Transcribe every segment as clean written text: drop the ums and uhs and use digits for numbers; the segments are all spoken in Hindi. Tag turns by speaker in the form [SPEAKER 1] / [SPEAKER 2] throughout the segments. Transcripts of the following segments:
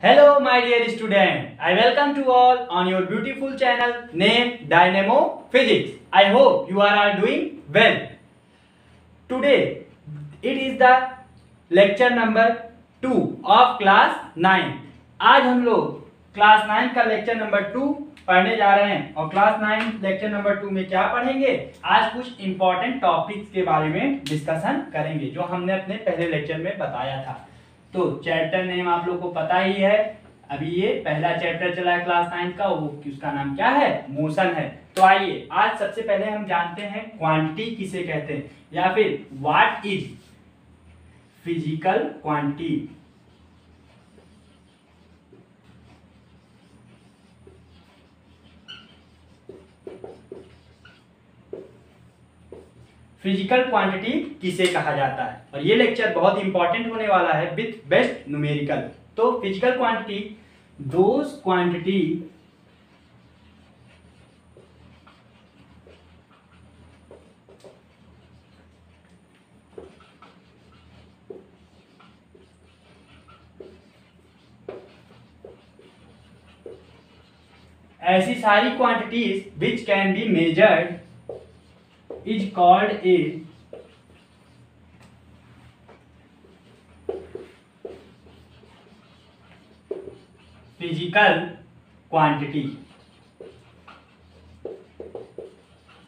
[SPEAKER 1] Hello my dear student, I welcome to all on your beautiful channel named Dynamo Physics. I hope you are all doing well. Today it is the lecture number 2 of class 9. आज हम लोग क्लास 9 का लेक्चर नंबर 2 पढ़ने जा रहे हैं और क्लास 9 लेक्चर नंबर 2 में क्या पढ़ेंगे? आज कुछ इंपॉर्टेंट टॉपिक्स के बारे में डिस्कशन करेंगे जो हमने अपने पहले लेक्चर में बताया था। तो चैप्टर नेम आप लोग को पता ही है, अभी ये पहला चैप्टर चला है क्लास 9 का, वो उसका नाम क्या है? मोशन है। तो आइए आज सबसे पहले हम जानते हैं क्वांटिटी किसे कहते हैं या फिर what is physical quantity. Physical quantity किसे कहा जाता है, और ये लेक्चर बहुत इंपॉर्टेंट होने वाला है विथ बेस्ट न्यूमेरिकल। तो फिजिकल क्वांटिटी दोज क्वांटिटी ऐसी सारी quantities which can be measured is called a physical quantity।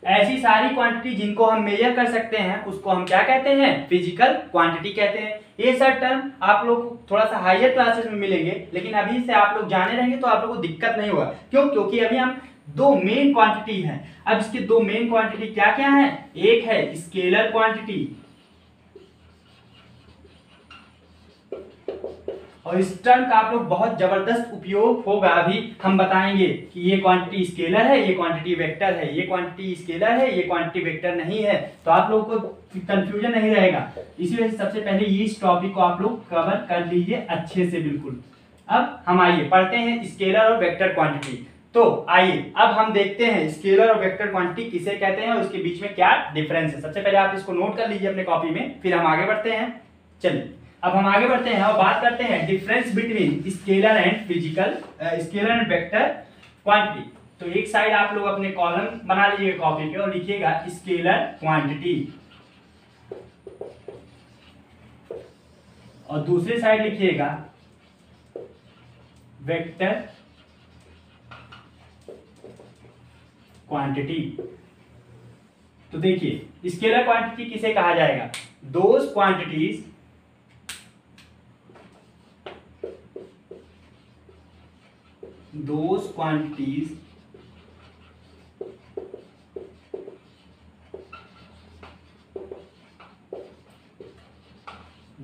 [SPEAKER 1] ऐसी सारी क्वांटिटी जिनको हम मेजर कर सकते हैं उसको हम क्या कहते हैं? फिजिकल क्वांटिटी कहते हैं। ये सब टर्म आप लोग थोड़ा सा हायर क्लासेस में मिलेंगे, लेकिन अभी से आप लोग जाने रहेंगे तो आप लोग को दिक्कत नहीं होगा। क्यों? क्योंकि अभी हम दो मेन क्वांटिटी हैं। अब इसके दो मेन क्वांटिटी क्या क्या है? एक है स्केलर क्वांटिटी, और इस टर्म का आप लोग बहुत जबरदस्त उपयोग होगा। अभी हम बताएंगे कि ये क्वांटिटी स्केलर है, ये क्वांटिटी वेक्टर है, ये क्वांटिटी स्केलर है, ये क्वांटिटी वेक्टर नहीं है, तो आप लोगों को कंफ्यूजन नहीं रहेगा। इसी वजह से सबसे पहले ये इस टॉपिक को आप लोग कवर कर लीजिए अच्छे से बिल्कुल। अब हम आइए पढ़ते हैं स्केलर और वेक्टर क्वांटिटी। तो आइए अब हम देखते हैं स्केलर और वेक्टर क्वांटिटी किसे कहते हैं और उसके बीच में क्या डिफरेंस है। सबसे पहले आप इसको नोट कर लीजिए अपने कॉपी में, फिर हम आगे बढ़ते हैं। चलिए अब हम आगे बढ़ते हैं और बात करते हैं difference between scalar and physical scalar and vector quantity. तो एक साइड आप लोग अपने कॉलम बना लीजिएगा कॉपी पे और लिखिएगा स्केलर क्वांटिटी, और दूसरी साइड लिखिएगा वेक्टर क्वांटिटी। तो देखिए स्केलर क्वांटिटी किसे कहा जाएगा? Those quantities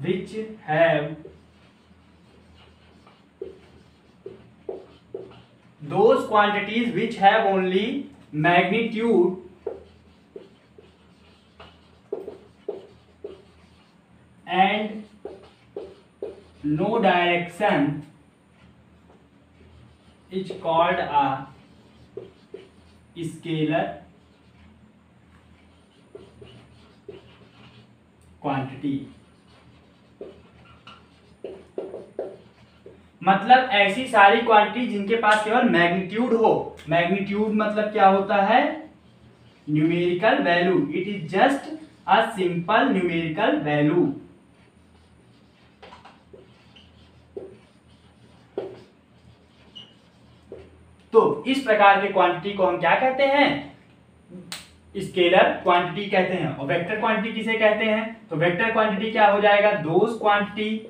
[SPEAKER 1] which have those quantities which have only magnitude and no direction is called a scalar quantity। मतलब ऐसी सारी क्वांटिटी जिनके पास केवल मैग्नीट्यूड हो। मैग्नीट्यूड मतलब क्या होता है? Numerical value. It is just a simple numerical value. तो इस प्रकार के क्वांटिटी को हम क्या कहते हैं? स्केलर क्वांटिटी कहते हैं। और वेक्टर क्वांटिटी किसे कहते हैं? तो वेक्टर क्वांटिटी क्या हो जाएगा? Those quantity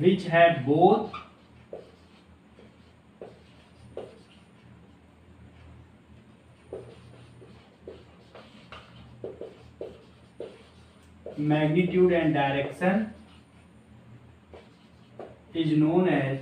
[SPEAKER 1] which have both magnitude and direction is known as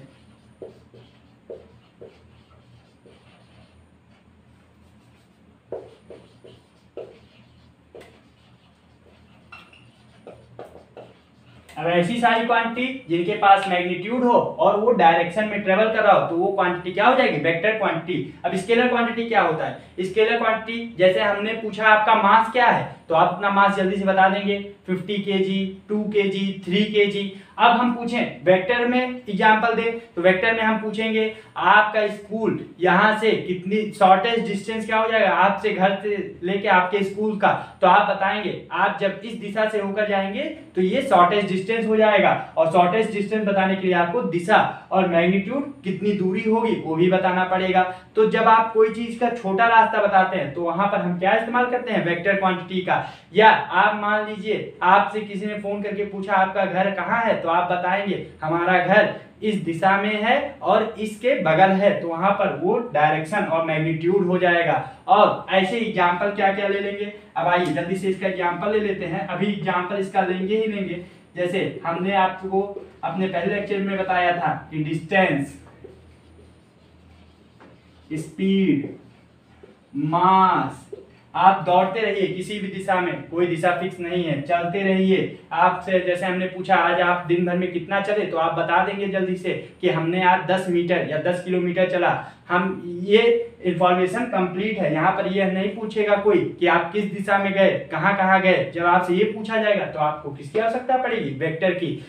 [SPEAKER 1] अब ऐसी सारी क्वांटिटी जिनके पास मैग्नीट्यूड हो और वो डायरेक्शन में ट्रेवल कर रहा हो, तो वो क्वांटिटी क्या हो जाएगी, वेक्टर क्वांटिटी। अब स्केलर क्वांटिटी क्या होता है, स्केलर क्वांटिटी जैसे हमने पूछा आपका मास क्या है, तो आप अपना मास जल्दी से बता देंगे 50 kg, 2 kg, 3 kg। अब हम पूछें वेक्टर में एग्जांपल दे, तो वेक्टर में हम पूछेंगे आपका स्कूल यहाँ से कितनी शॉर्टेस्ट डिस्टेंस क्या हो जाएगा, आपसे घर से लेके आपके स्कूल का, तो आप बताएंगे आप जब इस दिशा से होकर जाएंगे तो ये शॉर्टेस्ट डिस्टेंस हो जाएगा। और शॉर्टेस्ट डिस्टेंस बताने के लिए आपको दिशा और मैग्नीट्यूड कितनी दूरी होगी वो भी बताना पड़ेगा। तो जब आप कोई चीज का छोटा रास्ता बताते हैं तो वहां पर हम क्या इस्तेमाल करते हैं, वेक्टर क्वांटिटी का। या आप मान लीजिए आपसे किसी ने फोन करके पूछा आपका घर कहाँ है, तो आप बताएंगे हमारा घर इस दिशा में है और इसके बगल है, तो वहां पर वो डायरेक्शन और मैग्नीट्यूड हो जाएगा। और ऐसे एग्जांपल क्या क्या ले लेंगे, अब आइए जल्दी से इसका एग्जांपल ले लेते हैं। अभी एग्जांपल इसका लेंगे ही लेंगे। जैसे हमने आपको अपने पहले लेक्चर में बताया था कि डिस्टेंस, स्पीड, मास, आप दौड़ते रहिए किसी भी दिशा में, कोई दिशा फिक्स नहीं है, चलते रहिए। आपसे जैसे हमने पूछा आज आप दिन भर में कितना चले, तो आप बता देंगे जल्दी से कि हमने आज 10 मीटर या 10 किलोमीटर चला। हम ये इंफॉर्मेशन कंप्लीट है, यहाँ पर ये नहीं पूछेगा कोई कि आप किस दिशा में गए, कहाँ कहाँ गए। जब आपसे ये पूछा जाएगा तो आपको किसकी आवश्यकता पड़ेगी, वेक्टर की।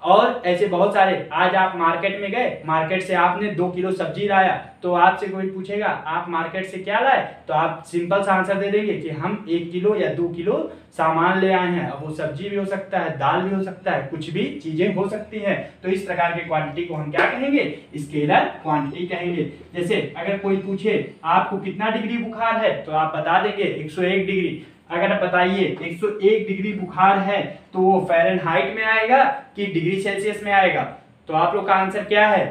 [SPEAKER 1] और ऐसे बहुत सारे, आज आप मार्केट में गए, मार्केट से आपने 2 किलो सब्जी लाया, तो आपसे कोई पूछेगा आप मार्केट से क्या लाए, तो आप सिंपल सा आंसर दे देंगे कि हम 1 किलो या 2 किलो सामान ले आए हैं। अब वो सब्जी भी हो सकता है, दाल भी हो सकता है, कुछ भी चीजें हो सकती हैं। तो इस प्रकार के क्वांटिटी को हम क्या कहेंगे, स्केलर क्वांटिटी कहेंगे। जैसे अगर कोई पूछे आपको कितना डिग्री बुखार है, तो आप बता देंगे 101 डिग्री। अगर आप बताइए 101 डिग्री बुखार है तो वो फ़ारेनहाइट में आएगा कि डिग्री सेल्सियस में आएगा, तो आप लोग का आंसर क्या है,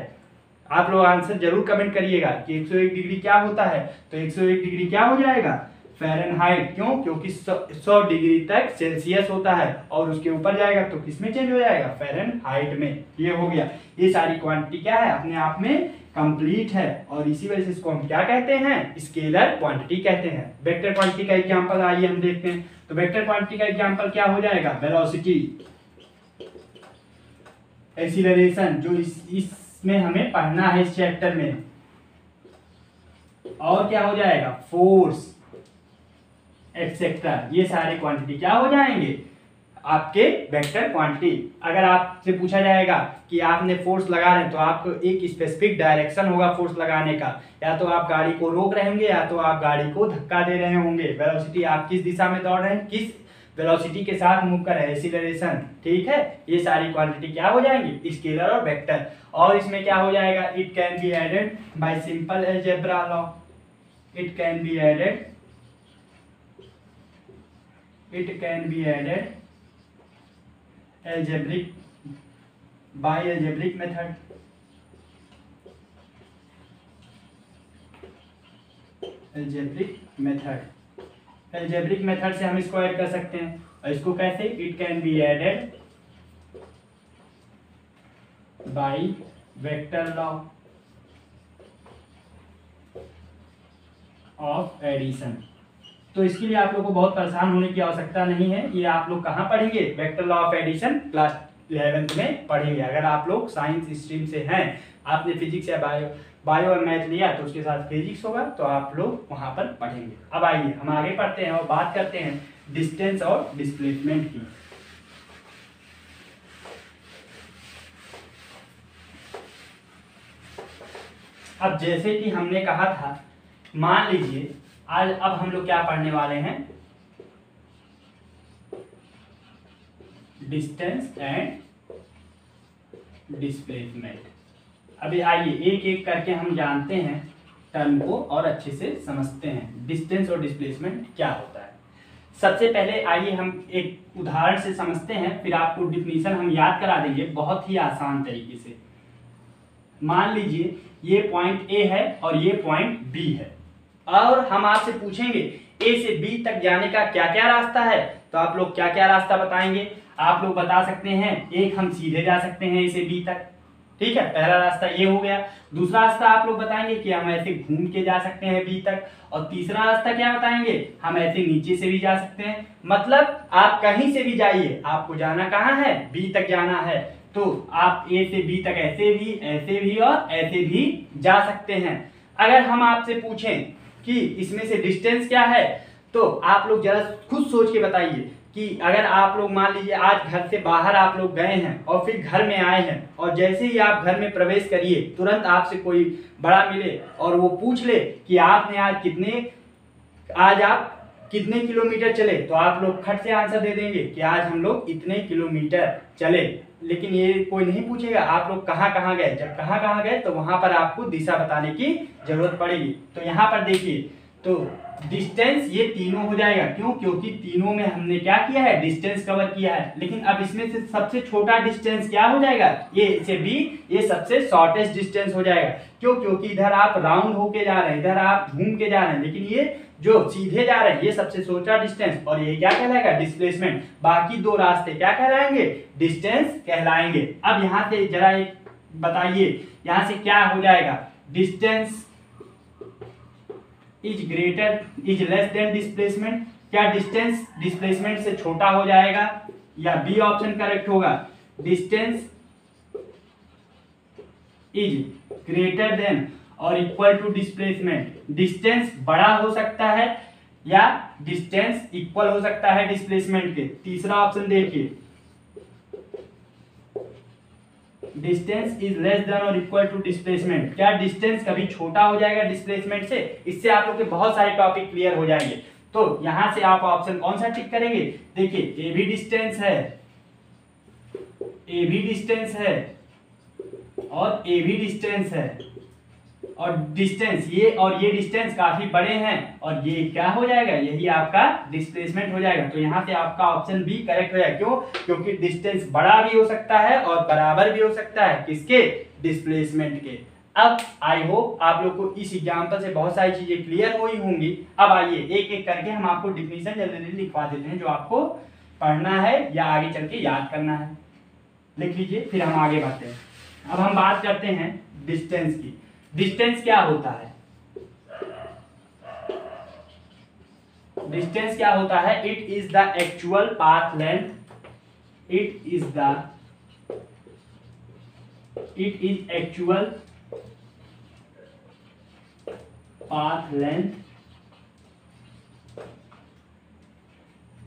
[SPEAKER 1] आप लोग आंसर जरूर कमेंट करिएगा कि 101 डिग्री क्या होता है। तो 101 डिग्री क्या हो जाएगा, फ़ारेनहाइट। क्यों, क्योंकि 100 डिग्री तक सेल्सियस होता है और उसके ऊपर जाएगा तो किसमें चेंज हो जाएगा, फ़ारेनहाइट में। ये हो गया। ये सारी क्वांटिटी क्या है, अपने आप में कंप्लीट है, और इसी वजह से इसको हम क्या कहते हैं, स्केलर क्वांटिटी कहते हैं। वेक्टर क्वांटिटी का एग्जांपल आइए हम देखते हैं। तो वेक्टर क्वांटिटी का एग्जांपल क्या हो जाएगा, वेलोसिटी, एक्सीलरेशन, जो इसमें हमें पढ़ना है इस चैप्टर में। और क्या हो जाएगा, फोर्स, एक्सेट्रा। ये सारे क्वांटिटी क्या हो जाएंगे, आपके वेक्टर क्वांटिटी। अगर आपसे पूछा जाएगा कि आपने फोर्स लगा रहे हैं, तो आपको एक स्पेसिफिक डायरेक्शन होगा फोर्स लगाने का, या तो आप गाड़ी को रोक रहे होंगे या तो आप गाड़ी को धक्का दे रहे होंगे। वेलोसिटी, आप किस दिशा में दौड़ रहे हैं, किस वेलोसिटी के साथ मूव कर रहे हैं, एक्सीलरेशन। ठीक है, ये सारी क्वांटिटी क्या हो जाएंगी, स्केलर और वेक्टर। और इसमें क्या हो जाएगा, it can be added by simple algebra law. It can be added, it can be added algebraic by algebraic method। algebraic method से हम इसको ऐड कर सकते हैं, और इसको कैसे, it can be added by vector law of addition. तो इसके लिए आप लोग को बहुत परेशान होने की आवश्यकता नहीं है। ये आप लोग कहाँ पढ़ेंगे, vector law of addition class 11th में पढ़ेंगे। अगर आप लोग साइंस स्ट्रीम से हैं, आपने फिजिक्स या बायो और मैथ लिया तो उसके साथ फिजिक्स होगा, तो आप लोग वहाँ पर पढ़ेंगे। अब आइए हम आगे पढ़ते हैं और बात करते हैं डिस्टेंस और डिस्प्लेसमेंट की। अब जैसे कि हमने कहा था, मान लीजिए आज अब हम लोग क्या पढ़ने वाले हैं, डिस्टेंस एंड डिस्प्लेसमेंट। अभी आइए एक एक करके हम जानते हैं टर्म को और अच्छे से समझते हैं डिस्टेंस और डिस्प्लेसमेंट क्या होता है। सबसे पहले आइए हम एक उदाहरण से समझते हैं, फिर आपको डिफिनीशन हम याद करा देंगे बहुत ही आसान तरीके से। मान लीजिए ये पॉइंट ए है और ये पॉइंट बी है, और हम आपसे पूछेंगे ए से बी तक जाने का क्या क्या रास्ता है, तो आप लोग क्या क्या रास्ता बताएंगे। आप लोग बता सकते हैं, एक हम सीधे जा सकते हैं ए से बी तक, ठीक है, पहला रास्ता ये हो गया। दूसरा रास्ता आप लोग बताएंगे कि हम ऐसे घूम के जा सकते हैं बी तक, और तीसरा रास्ता क्या बताएंगे, हम ऐसे नीचे से भी जा सकते हैं। मतलब आप कहीं से भी जाइए, आपको जाना कहाँ है, बी तक जाना है, तो आप ए से बी तक ऐसे भी और ऐसे भी जा सकते हैं। अगर हम आपसे पूछें कि इसमें से डिस्टेंस क्या है, तो आप लोग जरा खुद सोच के बताइए कि अगर आप लोग मान लीजिए आज घर से बाहर आप लोग गए हैं और फिर घर में आए हैं, और जैसे ही आप घर में प्रवेश करिए तुरंत आपसे कोई बड़ा मिले और वो पूछ ले कि आपने आज आप कितने किलोमीटर चले, तो आप लोग खट से आंसर दे देंगे कि आज हम लोग इतने किलोमीटर चले। लेकिन ये कोई नहीं पूछेगा आप लोग कहाँ कहाँ गए। जब कहाँ कहाँ गए तो वहां पर आपको दिशा बताने की जरूरत पड़ेगी। तो यहाँ पर देखिए, तो डिस्टेंस ये तीनों हो जाएगा। क्यों? क्योंकि तीनों में हमने क्या किया है, डिस्टेंस कवर किया है। लेकिन अब इसमें से सबसे छोटा डिस्टेंस क्या हो जाएगा, ए से बी, ये सबसे शॉर्टेस्ट डिस्टेंस हो जाएगा। क्यों? क्योंकि इधर आप राउंड होके जा रहे हैं, इधर आप घूम के जा रहे हैं, लेकिन ये जो सीधे जा रहे हैं ये सबसे छोटा डिस्टेंस, और ये क्या कहलाएगा, डिस्प्लेसमेंट। बाकी दो रास्ते क्या कहलाएंगे, डिस्टेंस कहलाएंगे। अब यहाँ से जरा एक बताइए, यहाँ से क्या हो जाएगा, distance is less than displacement. क्या डिस्टेंस डिस्प्लेसमेंट से छोटा हो जाएगा, या बी ऑप्शन करेक्ट होगा, डिस्टेंस इज ग्रेटर देन और इक्वल टू डिस्प्लेसमेंट। डिस्टेंस बड़ा हो सकता है या डिस्टेंस इक्वल हो सकता है डिस्प्लेसमेंट के। तीसरा ऑप्शन देखिए, डिस्टेंस इज लेस देन और इक्वल टू डिस्प्लेसमेंट। क्या डिस्टेंस कभी छोटा हो जाएगा डिस्प्लेसमेंट से? इससे आप लोग के बहुत सारे टॉपिक क्लियर हो जाएंगे। तो यहां से आप ऑप्शन कौन सा टिक करेंगे, देखिए ए भी डिस्टेंस है, ए भी डिस्टेंस है और ए भी डिस्टेंस है, और डिस्टेंस ये और ये डिस्टेंस काफी बड़े हैं, और ये क्या हो जाएगा, यही आपका डिस्प्लेसमेंट हो जाएगा। तो यहाँ से आपका ऑप्शन बी करेक्ट हो जाएगा। क्यों? क्योंकि डिस्टेंस बड़ा भी हो सकता है और बराबर भी हो सकता है किसके, डिस्प्लेसमेंट के। अब आई होप आप लोग को इस एग्जाम्पल से बहुत सारी चीजें क्लियर हुई होंगी। अब आइए एक एक करके हम आपको डिफिनीशन जल्दी जल्दी लिखवा देते हैं, जो आपको पढ़ना है या आगे चल के याद करना है। लिख लीजिए, फिर हम आगे बढ़ते हैं। अब हम बात करते हैं डिस्टेंस की। डिस्टेंस क्या होता है, डिस्टेंस क्या होता है, it is the actual path length, it is actual path length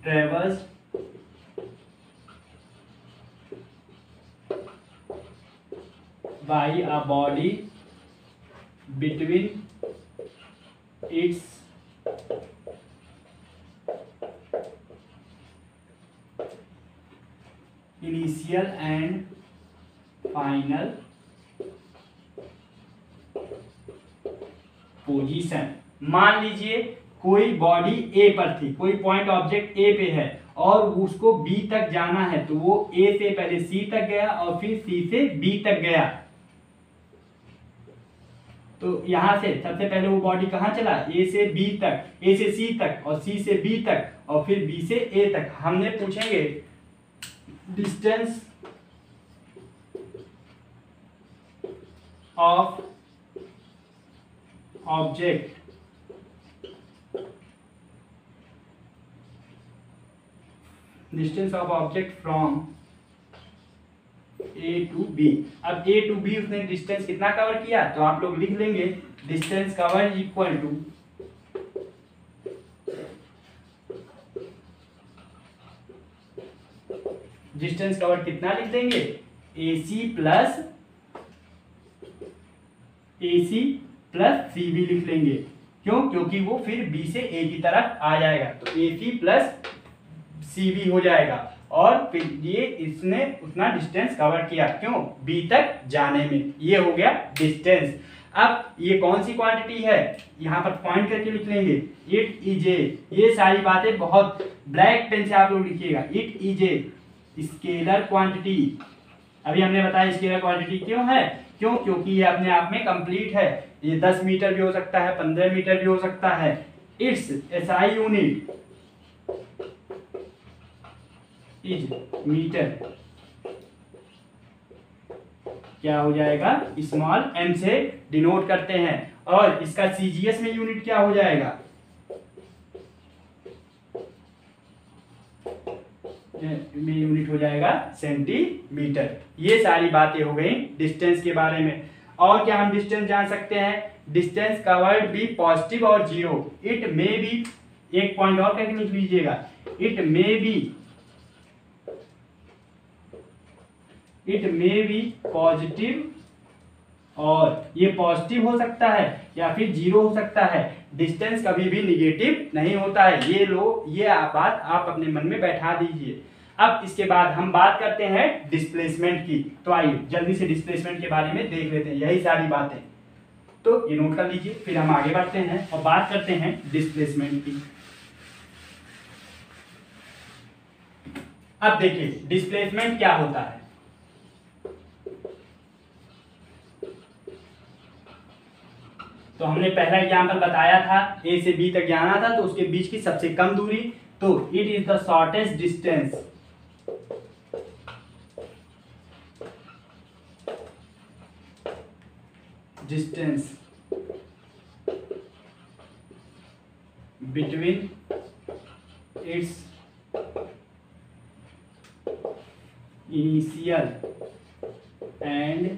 [SPEAKER 1] ट्रेवर्स by a body between its initial and final position. मान लीजिए कोई बॉडी ए पर थी, कोई पॉइंट ऑब्जेक्ट ए पे है और उसको बी तक जाना है, तो वो ए से पहले सी तक गया और फिर सी से बी तक गया। तो यहां से सबसे पहले वो बॉडी कहां चला, ए से बी तक, ए से सी तक और सी से बी तक और फिर बी से ए तक। हमने पूछेंगे distance of object from A to B. अब ए टू बी उसने डिस्टेंस कितना कवर किया, तो आप लोग लिख लेंगे distance cover equal to distance cover कितना लिख देंगे, AC प्लस CB लिख लेंगे। क्यों? क्योंकि वो फिर B से A की तरफ आ जाएगा, तो AC प्लस CB हो जाएगा और फिर ये इसने उतना डिस्टेंस कवर किया। क्यों? B तक जाने में। ये हो गया डिस्टेंस। अब ये कौन सी क्वांटिटी है, यहाँ पर पॉइंट करके लिख लेंगे, इट इज ए। ये सारी बातें बहुत ब्लैक पेन से आप लोग लिखिएगा। It is a scalar quantity. अभी हमने बताया स्केलर क्वांटिटी क्यों है, क्यों? क्योंकि ये अपने आप में कंप्लीट है। ये 10 मीटर भी हो सकता है, 15 मीटर भी हो सकता है। Its SI unit is metre क्या हो जाएगा, स्मॉल m से डिनोट करते हैं। और इसका CGS में यूनिट क्या हो जाएगा, में यूनिट हो जाएगा सेंटीमीटर। ये सारी बातें हो गई डिस्टेंस के बारे में। और क्या हम डिस्टेंस जान सकते हैं, डिस्टेंस कवर्ड भी पॉजिटिव और जीरो। इट मे बी, एक पॉइंट और करके लिख लीजिएगा, इट मे बी पॉजिटिव, और ये पॉजिटिव हो सकता है या फिर जीरो हो सकता है। डिस्टेंस कभी भी निगेटिव नहीं होता है। ये बात आप अपने मन में बैठा दीजिए। अब इसके बाद हम बात करते हैं डिस्प्लेसमेंट की। तो आइए जल्दी से डिस्प्लेसमेंट के बारे में देख लेते हैं, यही सारी बातें। तो ये नोट कर लीजिए, फिर हम आगे बढ़ते हैं और बात करते हैं डिस्प्लेसमेंट की। अब देखिए डिस्प्लेसमेंट क्या होता है। तो हमने पहला एग्जांपल बताया था, ए से बी तक जाना था तो उसके बीच की सबसे कम दूरी, तो it is the shortest distance between its initial and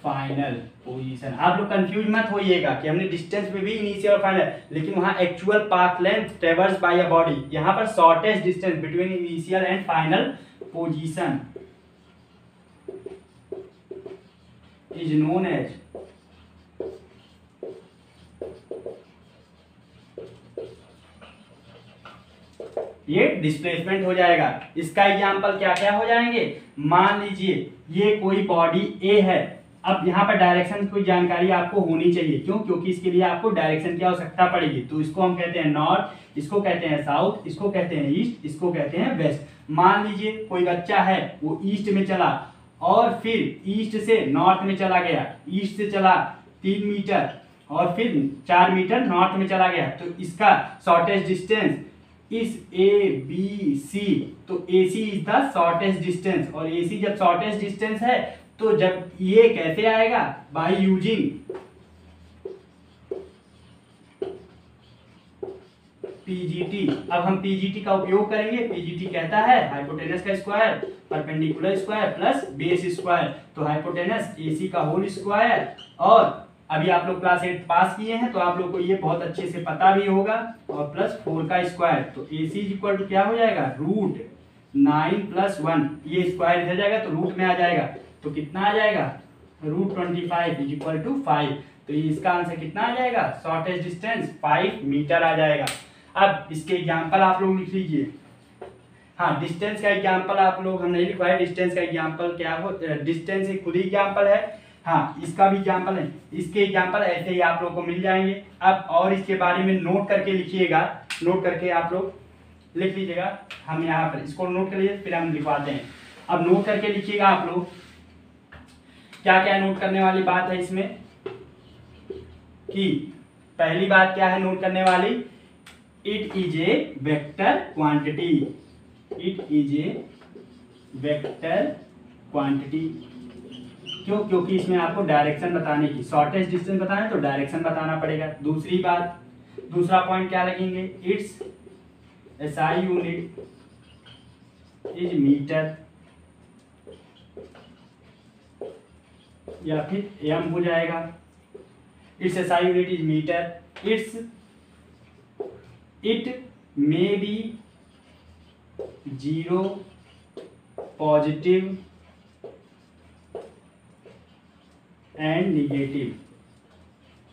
[SPEAKER 1] final position. आप लोग कंफ्यूज मत होइएगा कि हमने डिस्टेंस में भी इनिशियल और फाइनल, लेकिन वहां actual path length traverse by a body, यहां पर shortest distance between initial and final position is known as ये डिस्प्लेसमेंट हो जाएगा। इसका एग्जांपल क्या क्या हो जाएंगे, मान लीजिए ये कोई बॉडी ए है। अब यहाँ पर डायरेक्शन की जानकारी आपको होनी चाहिए, क्यों, क्योंकि इसके लिए आपको डायरेक्शन की आवश्यकता पड़ेगी। तो इसको हम कहते हैं नॉर्थ, इसको कहते हैं साउथ, इसको कहते हैं ईस्ट, इसको कहते हैं वेस्ट। मान लीजिए कोई बच्चा है वो ईस्ट में चला और फिर ईस्ट से नॉर्थ में चला गया, ईस्ट से चला 3 मीटर और फिर 4 मीटर नॉर्थ में चला गया, तो इसका शॉर्टेस्ट डिस्टेंस इस ABC, तो AC is the shortest distance. और AC जब शॉर्टेस्ट डिस्टेंस है तो जब ये कैसे आएगा, बाय यूजिंग PGT। अब हम PGT का उपयोग करेंगे। PGT कहता है हाइपोटेनस का square perpendicular square plus base square. तो हाइपोटेनस AC का होल स्क्वायर, और अभी आप लोग क्लास 8 पास किए हैं तो आप लोग को ये बहुत अच्छे से पता भी होगा, और प्लस 4 का स्क्वायर। तो AC इक्वल टू क्या हो जाएगा, √9 + 1, ये स्क्वायर इधर जाएगा तो रूट में आ जाएगा, तो कितना आ जाएगा, √25 = 5। तो इसका आंसर कितना आ जाएगा, शॉर्टेस्ट डिस्टेंस 5 मीटर आ जाएगा। अब इसके एग्जाम्पल आप लोग लिख लीजिए। हाँ, डिस्टेंस का एग्जाम्पल आप लोग, हम नहीं लिखवाए डिस्टेंस का एग्जाम्पल क्या हो, डिस्टेंस एक खुद ही एग्जाम्पल है। हाँ, इसका भी एग्जाम्पल है, इसके एग्जाम्पल ऐसे ही आप लोग को मिल जाएंगे। अब और इसके बारे में नोट करके लिखिएगा, नोट करके आप लोग लिख लीजिएगा। हम यहाँ पर इसको नोट कर लीजिए, फिर हम लिखवाते हैं। अब नोट करके लिखिएगा आप लोग, क्या क्या नोट करने वाली बात है इसमें, कि पहली बात क्या है नोट करने वाली, it is a vector quantity, it is a vector quantity. क्यों, क्योंकि इसमें आपको डायरेक्शन बताने की, शॉर्टेस्ट डिस्टेंस बताना है तो डायरेक्शन बताना पड़ेगा। दूसरी बात, दूसरा पॉइंट क्या लगेंगे, its SI unit is metre, या फिर M हो जाएगा। Its SI unit is metre, it may be 0, positive and negative.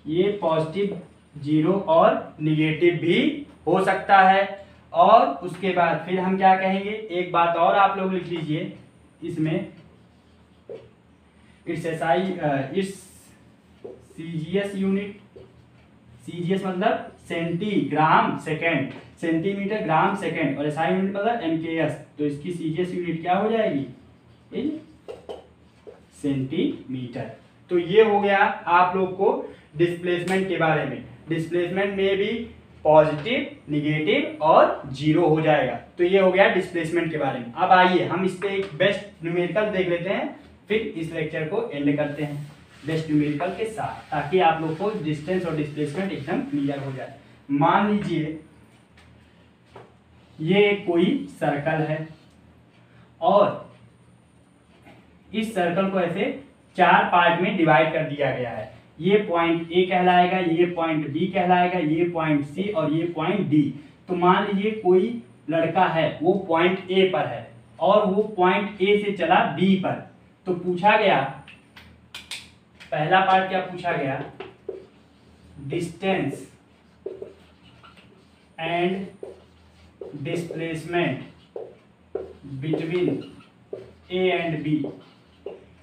[SPEAKER 1] ये पॉजिटिव, 0 और निगेटिव भी हो सकता है। और उसके बाद फिर हम क्या कहेंगे, एक बात और आप लोग लिख लीजिए इसमें, इट्स CGS यूनिट, CGS मतलब centigram second, centimetre gram second, और SI यूनिट मतलब MKS। तो इसकी CGS यूनिट क्या हो जाएगी, इन सेंटीमीटर। तो ये हो गया आप लोग को डिस्प्लेसमेंट के बारे में। डिस्प्लेसमेंट में भी पॉजिटिव, निगेटिव और 0 हो जाएगा। तो ये हो गया डिस्प्लेसमेंट के बारे में। अब आइए हम इस पे एक बेस्ट न्यूमेरिकल देख लेते हैं, फिर इस लेक्चर को एंड करते हैं बेस्ट न्यूमेरिकल के साथ, ताकि आप लोग को डिस्टेंस और डिस्प्लेसमेंट एकदम क्लियर हो जाए। मान लीजिए ये कोई सर्कल है और इस सर्कल को ऐसे 4 पार्ट में डिवाइड कर दिया गया है। ये पॉइंट ए कहलाएगा, ये पॉइंट बी कहलाएगा, ये पॉइंट सी और ये पॉइंट डी। तो मान लीजिए कोई लड़का है, वो पॉइंट ए पर है और वो पॉइंट ए से चला बी पर। तो पूछा गया, पहला पार्ट क्या पूछा गया, distance and displacement between A and B.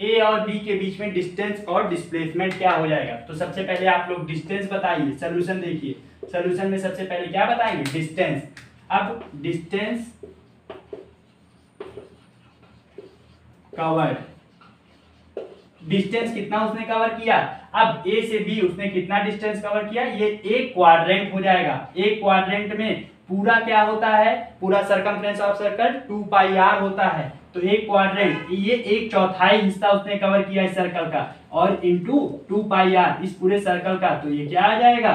[SPEAKER 1] A और बी के बीच में डिस्टेंस और डिस्प्लेसमेंट क्या हो जाएगा। तो सबसे पहले आप लोग डिस्टेंस बताइए, सोल्यूशन देखिए। सोल्यूशन में सबसे पहले क्या बताएंगे, डिस्टेंस। अब डिस्टेंस कवर्ड, डिस्टेंस कितना उसने कवर किया। अब ए से बी उसने कितना डिस्टेंस कवर किया, ये एक क्वाड्रेंट हो जाएगा। एक क्वाड्रेंट में पूरा क्या होता है, पूरा circumference of circle 2 pi r होता है। तो एक क्वाड्रेंट, ये एक चौथाई हिस्सा उसने कवर किया इस सर्कल का, और इंटू 2 पाई आर इस पूरे सर्कल का। तो ये क्या आ जाएगा,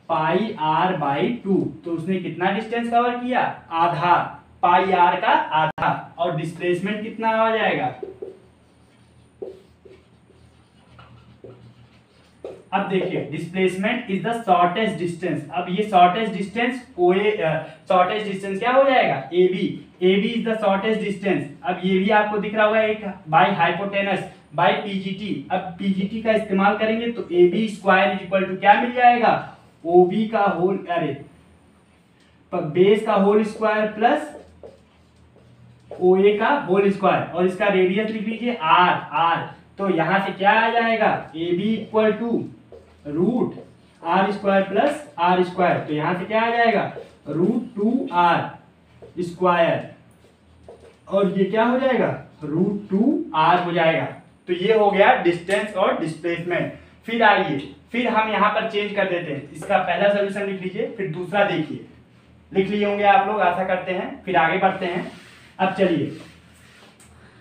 [SPEAKER 1] पाई आर बाई 2। तो उसने कितना डिस्टेंस कवर किया, आधा, पाई आर का आधा। और डिस्प्लेसमेंट कितना आ जाएगा, अब देखिए displacement is the shortest distance. अब ये शॉर्टेस्ट डिस्टेंस शॉर्टेस्ट डिस्टेंस क्या हो जाएगा, A B is the shortest distance. अब ये भी आपको दिख रहा होगा एक बाय हाइपोटेनस बाय पीजीटी। अब पीजीटी का इस्तेमाल करेंगे तो A B square is equal to क्या मिल जाएगा, ओ बी का होल, अरे बेस का whole square plus O A का होल स्क्वायर, और इसका रेडियस लिख लीजिए आर। तो यहां से क्या आ जाएगा, A B equal to root r square plus are square. तो यहां से क्या आ जाएगा, रूट 2 आर स्क्वायर, और ये क्या हो जाएगा, रूट 2 आर हो जाएगा। तो ये हो गया डिस्टेंस और डिस्प्लेसमेंट। फिर आइए, फिर हम यहाँ पर चेंज कर देते हैं। इसका पहला सोल्यूशन लिख लीजिए, फिर दूसरा देखिए। लिख लिए होंगे आप लोग, आशा करते हैं। फिर आगे बढ़ते हैं। अब चलिए,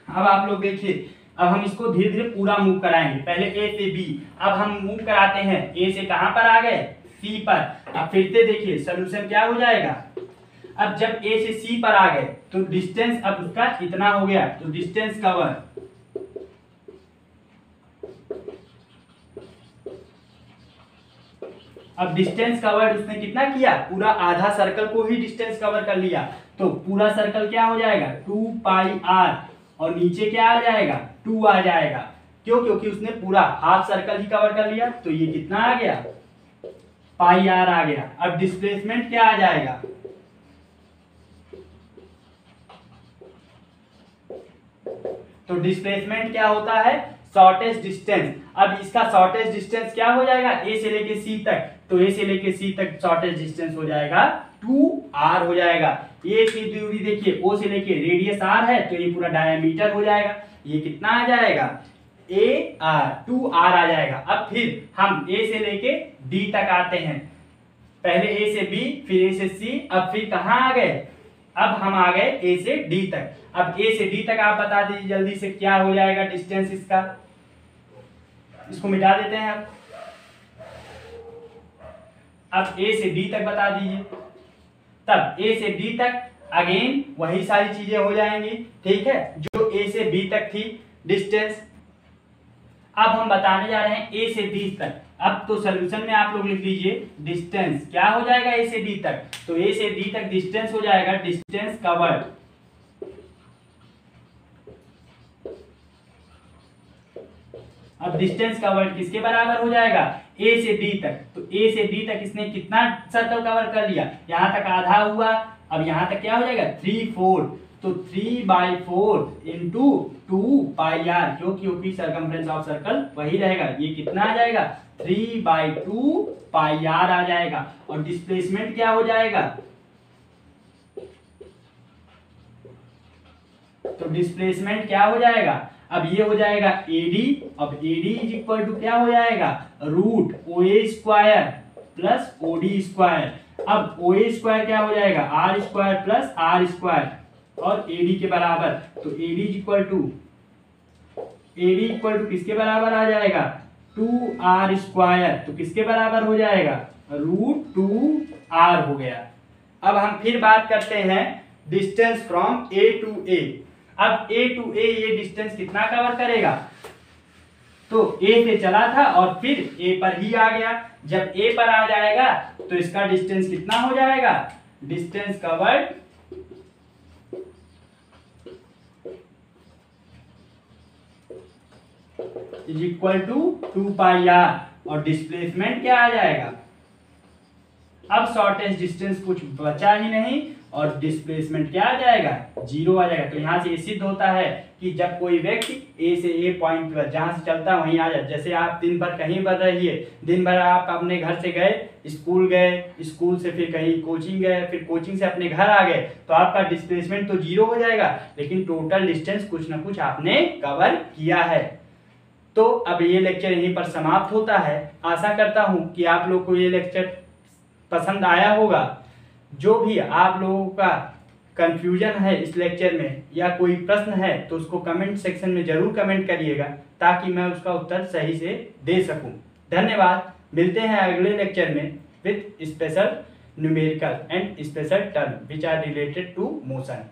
[SPEAKER 1] अब आप लोग देखिए, अब हम इसको धीरे धीरे पूरा मूव कराएंगे। पहले ए से बी, अब हम मूव कराते हैं। ए से कहां पर आ गए, सी पर। अब फिर से देखिए सोल्यूशन क्या हो जाएगा। अब जब ए से सी पर आ गए तो डिस्टेंस अब उसका इतना हो गया, तो डिस्टेंस कवर, अब डिस्टेंस कवर्ड उसने कितना किया, पूरा आधा सर्कल को ही डिस्टेंस कवर कर लिया। तो पूरा सर्कल क्या हो जाएगा, 2 पाई आर, और नीचे क्या आ जाएगा, 2 आ जाएगा। क्यों, क्योंकि उसने पूरा हाफ सर्कल ही कवर कर लिया। तो ये कितना आ गया, पाई आर आ गया। अब डिस्प्लेसमेंट क्या आ जाएगा, तो डिस्प्लेसमेंट क्या होता है, शॉर्टेस्ट डिस्टेंस। अब इसका शॉर्टेस्ट डिस्टेंस क्या हो जाएगा, ए से लेके सी तक। तो ए से लेके सी तक शॉर्टेस्ट डिस्टेंस हो जाएगा 2 आर हो जाएगा। ये की दूरी देखिए, ओ से लेके रेडियस आर है, तो ये पूरा डायमीटर हो जाएगा। ये कितना आ जाएगा, ए आर, 2 आर आ जाएगा। अब फिर हम ए से लेके डी तक आते हैं। पहले ए से बी, फिर ए से सी, अब फिर कहाँ आ गए, अब हम आ गए ए से डी तक। अब ए से डी तक आप बता दीजिए जल्दी से क्या हो जाएगा डिस्टेंस इसका। इसको मिटा देते हैं अब ए से डी तक बता दीजिए। तब ए से डी तक अगेन वही सारी चीजें हो जाएंगी, ठीक है, जो ए से बी तक थी डिस्टेंस। अब हम बताने जा रहे हैं ए से डी तक। अब तो सोल्यूशन में आप लोग लिख लीजिए डिस्टेंस क्या हो जाएगा ए से डी तक। तो ए से डी तक डिस्टेंस हो जाएगा डिस्टेंस कवर्ड, अब डिस्टेंस कवर्ड किसके बराबर हो जाएगा, ए से डी तक। तो ए से डी तक इसने कितना सर्कल कवर कर लिया, यहां तक आधा हुआ। अब यहां तक क्या हो जाएगा, 3/4। तो 3/4 इंटू 2 पाई आर, क्योंकि सर्कमफ्रेंस ऑफ सर्कल वही रहेगा। ये कितना आ जाएगा, 3/2 पाई आर आ जाएगा। और डिस्प्लेसमेंट क्या हो जाएगा, तो डिस्प्लेसमेंट क्या हो जाएगा, अब ये हो जाएगा एडी। अब एडी इज इक्वल टू क्या हो जाएगा, root O A square plus O D square. अब ओ ए स्क्वायर क्या हो जाएगा, R square plus are square, और एडी के बराबर। तो AD is equal to A B equal to किसके बराबर आ जाएगा, 2r²। तो किसके बराबर हो जाएगा, √2r हो गया। अब हम फिर बात करते हैं डिस्टेंस फ्रॉम ए टू ए। अब ए टू ए ये डिस्टेंस कितना कवर करेगा, तो ए से चला था और फिर ए पर ही आ गया। जब ए पर आ जाएगा तो इसका डिस्टेंस कितना हो जाएगा, distance covered is equal to 2πr और डिस्प्लेसमेंट क्या आ जाएगा, अब शॉर्टेस्ट डिस्टेंस कुछ बचा ही नहीं और डिस्प्लेसमेंट क्या आ जाएगा, 0 आ जाएगा। तो यहाँ से ये सिद्ध होता है कि जब कोई व्यक्ति ए से ए पॉइंट पर जहाँ से चलता है वहीं आ जाए। जैसे आप दिन भर कहीं पर रहिए, दिन भर आप अपने घर से गए, स्कूल से फिर कहीं कोचिंग गए, फिर कोचिंग से अपने घर आ गए, तो आपका डिस्प्लेसमेंट तो 0 हो जाएगा, लेकिन टोटल डिस्टेंस कुछ ना कुछ आपने कवर किया है। तो अब ये लेक्चर यहीं पर समाप्त होता है। आशा करता हूँ कि आप लोग को ये लेक्चर पसंद आया होगा। जो भी आप लोगों का कंफ्यूजन है इस लेक्चर में या कोई प्रश्न है तो उसको कमेंट सेक्शन में जरूर कमेंट करिएगा, ताकि मैं उसका उत्तर सही से दे सकूं। धन्यवाद। मिलते हैं अगले लेक्चर में with special numerical and special term which are related to motion.